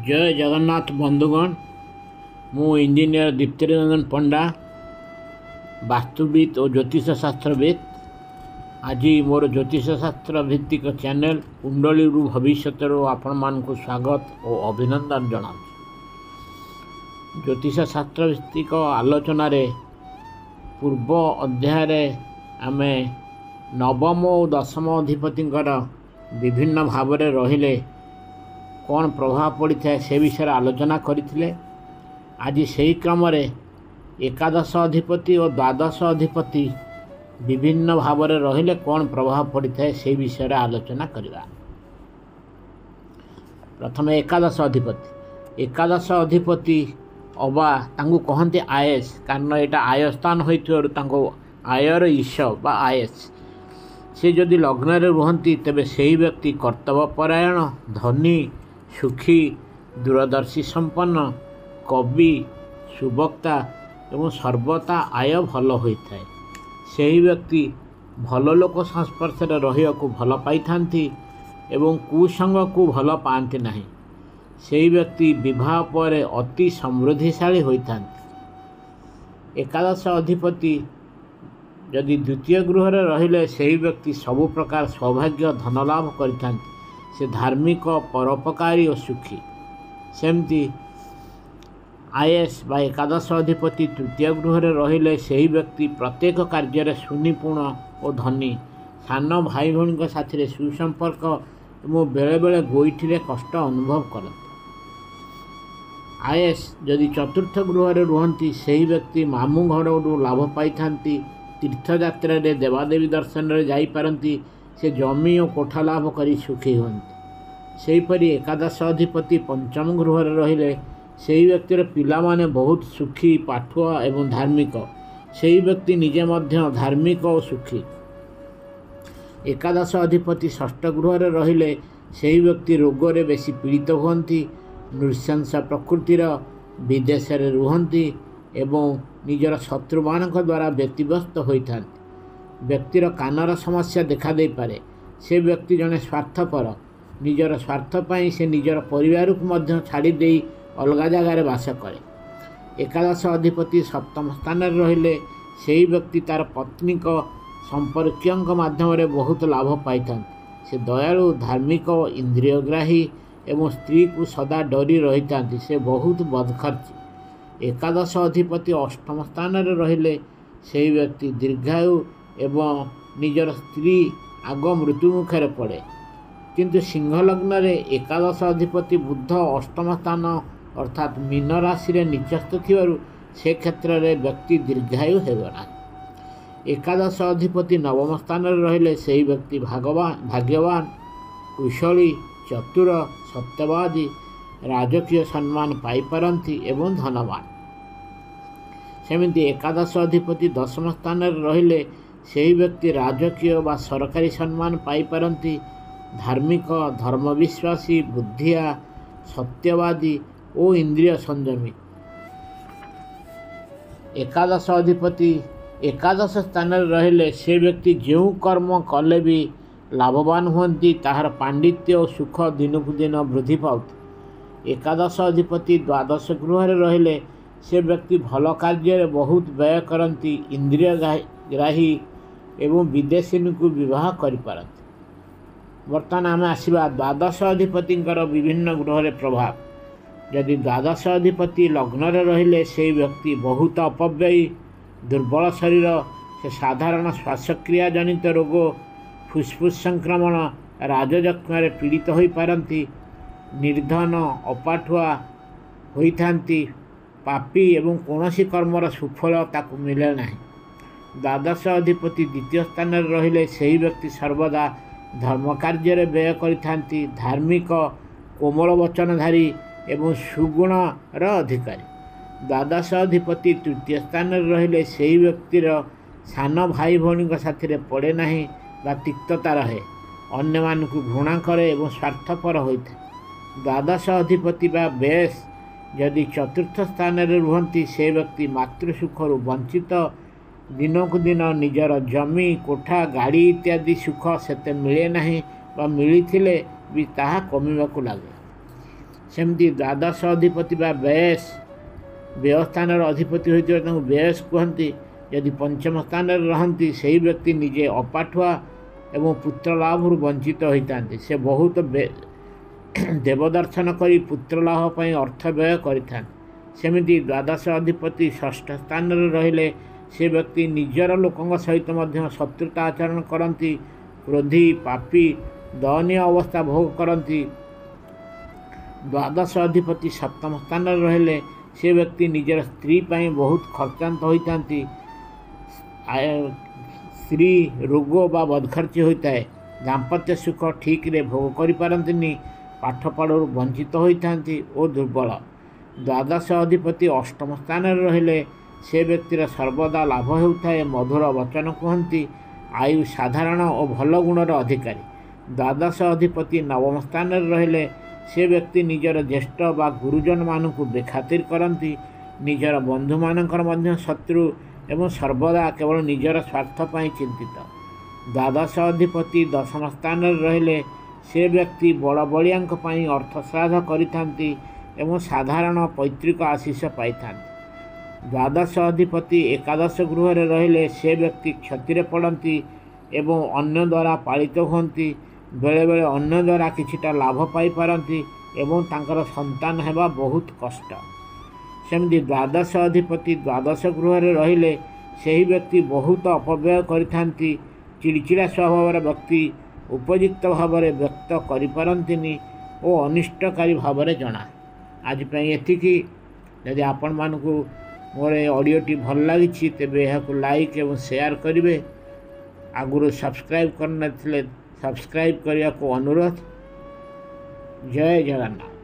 जय जगन्नाथ बंधुगण मु इंजीनियर दीप्ति रंजन पंडा वास्तुविद और ज्योतिष शास्त्रविद। आज मोर ज्योतिष शास्त्र भित्तिक चैनल कुंडली भविष्य आपण मान को स्वागत और अभिनंदन जनाऊँ। ज्योतिष शास्त्र भित्तिक आलोचन पूर्व अध्याय आम नवम और दशम अधिपतिंकर विभिन्न भाव में रहिले कौन प्रभाव पड़ी था से विषय आलोचना करते। आज से क्रम एकादश अधिपति और द्वादश अधिपति विभिन्न भाव में रहिले कौन प्रभाव पड़ी था से विषय आलोचना करवा। प्रथम एकादश अधिपति अबा तांको कहते आयस, कारण यहाँ आय स्थान हो आयर ईश बा आयस। से जदि लग्न रुहति तेबे सही व्यक्ति कर्तव्यपरायण, धनी, सुखी, दूरदर्शी संपन्न, कवि, सुवक्ता एवं सर्वदा आय भल होता है। सही व्यक्ति भल लोक संस्पर्श रहिया को भल पाई थांती एवं कुसंग को भल पाती नहीं। सही व्यक्ति विवाह पर अति समृद्धिशाली होता है। एकादश अधिपति यदि द्वितीय गृह रे रहिले सही व्यक्ति सबु प्रकार सौभाग्य धन लाभ करता। से धार्मिक, परोपकारी और सुखी। सेमती आयस बा एकादश अधिपति तृतीय गृह रे रहिले सही व्यक्ति प्रत्येक कार्य सुनिपुण और धनी, सान भाई भौणी साथी सुसंपर्क एवं बेले बेले गोईठी कष्ट अनुभव करते। आयस यदि चतुर्थ गृह रे रुहति सही व्यक्ति मामू घर लाभ पाई थांती, तीर्थयात्रा रे देवादेवी दर्शन रे जाई पारंती, से जमी और कोठा लाभ करी सुखी होती। सेहीपरि एकादश अधिपति पंचम गृह रे रहिले सही व्यक्तिर पिला माने बहुत सुखी, पाठुआ एवं धार्मिक। सही व्यक्ति निजे मध्य धार्मिक और सुखी। एकादश अधिपति षष्ठ गृह रे रहिले सही व्यक्ति रोगरे बेसी पीड़ित हुअन्ति, नृशंस प्रकृतिर, विदेश रे रुहन्ति एवं निजर शत्रुमान द्वारा व्यतिव्यस्त होता। व्यक्तिर कानर समस्या देखा दे पारे। से व्यक्ति जने स्वार्थपर, निजर स्वार्थपाई से निजर परिवार को मध्य छाड़ी दे अलग जगार बास करे। एकादश अधिपति सप्तम स्थान रहिले सही व्यक्ति तार पत्नी संपर्कियों माध्यम रे बहुत लाभ पाई था। से दयालु, धार्मिक, इंद्रियग्राही एवं स्त्री को सदा डरी रही था। से बहुत बदखर्ची। एकादश अधिपति अष्टम स्थान रहिले सही व्यक्ति दीर्घायु एवं निजर स्त्री आग मृत्यु मुखे पड़े। किंतु सिंह लग्न रे एकादश अधिपति बुध अष्टम स्थान अर्थात मीन राशि रे निचस्थ थिबारु से क्षेत्र रे व्यक्ति दीर्घायु हेबना। एकादश अधिपति नवम स्थान रहिले सही व्यक्ति भाग्यवान, कुशली, चतुर, सत्यवादी, राजकीय सम्मान पाई पारंती एवं धनवान। सेमिति एकादश अधिपति दशम स्थान रहिले सही व्यक्ति राजकीय बा सरकारी सम्मान पाई पारंती, धार्मिक, धर्मविश्वासी, बुद्धिया, सत्यवादी और इंद्रिय संयमी। एकादश अधिपति एकादश स्थान रहिले से व्यक्ति जो कर्म कले भी लाभवान हुअन्ति, ताहार पांडित्य और सुख दिनकु दिन वृद्धि पाउत। एकादश अधिपति द्वादश गृह रे रहिले से व्यक्ति भल कार्य बहुत व्यय करती, इंद्रियग्राही एवं विदेशी को विवाह करिपारती। वर्तमान आम आसवा द्वादश अधिपति विभिन्न गृह रे प्रभाव। यदि द्वादश अधिपति लग्न रे रहिले से व्यक्ति बहुत अपव्ययी, दुर्बल शरीर, से साधारण श्वासक्रिया जनित रोग, फुसफुस संक्रमण, राजयज्ञ पीड़ित हो पारती, निर्धन, अपाठुआ होइथांती, पापी एवं कौनसी कर्मर सुफल ताकू मिले ना। द्वादश अधिपति द्वितीय स्थान रहिले सही व्यक्ति सर्वदा धर्म कार्य व्यय करिथांती, धार्मिक, कोमल वचनधारी एवं सुगुणर अधिकारी। द्वादश अधिपति तृतीय स्थान रहिले सही व्यक्तिर सान भाई भौणी साथी पड़े नहीं बा तिक्तता रहे, अन्य मान को घृणा करे एवं स्वार्थपर होता है। द्वादश अधिपति बा बेश यदि चतुर्थ स्थान रुहति से व्यक्ति मातृसुखर वंचित, दिनकु दिन निजर जमी, कोठा, गाड़ी इत्यादि सुख सेते मिले नहीं बा मिलिथिले भी ताहा कमिबाकु लागे। सेमती द्वादश अधिपति बा व्यय स्थान अधिपति होता व्ययस कहती। यदि पंचम स्थान रहती से व्यक्ति निजे अपाठुआ एवं पुत्र लाभ वंचित होता से बहुत देवदर्शन करी पुत्र लाभ पर अर्थ व्यय करमिति द्वादश अधिपति षष्ठ स्थान रहिले से व्यक्ति निजर लोकों सहित शत्रुता आचरण करती, क्रोधी पापी दयनीय अवस्था भोग करती। द्वादश अधिपति सप्तम स्थान रहिले से व्यक्ति निजर स्त्री पर बहुत खर्चांत होता, स्त्री रोग बा बदखर्ची होता है, दाम्पत्य सुख ठीक रे भोग करें, पाठपढ़ वंचित होता और दुर्बल। द्वादश अधिपति अष्टम स्थान रहिले से व्यक्तिर सर्वदा लाभ होता है, मधुर वचन कहती, आयु साधारण और भल गुणर अधिकारी। द्वादश अधिपति नवम स्थान रहिले से व्यक्ति निजर ज्येष्ठ बा गुरुजन मान को बेखातिर करती, निजर बंधु मान शत्रु एवं सर्वदा केवल निजर स्वार्थ पर चिंतित। द्वादश अधिपति दशम स्थान रहिले से व्यक्ति बड़ बड़िया अर्थ श्राद्ध करिथांती एवं साधारण पैतृक आशीष पाइथां। द्वादश अधिपति एकादश गृह रहिले से व्यक्ति क्षति पड़ती एवं अन्य द्वारा पालित होती, बेले बेले अन्य द्वारा किछिटा लाभ पाई पारती एवं तांकर संतान हेबा बहुत कष्ट। सेमती द्वादश अधिपति द्वादश गृह रहिले से व्यक्ति बहुत अपव्यय करिथांती, चिड़चिड़ा स्वभाव व्यक्ति उपयुक्त भाव में व्यक्त करिपारंतिनी और अनिष्टकारी भाव में जना। आज एतिकी। यदि आपण मानकु मोर ऑडियोटी भल लगी तेबे यहां लाइक और शेयर करेंगे। आगुरी सब्सक्राइब करना सब्सक्राइब करने को अनुरोध। जय जगन्नाथ।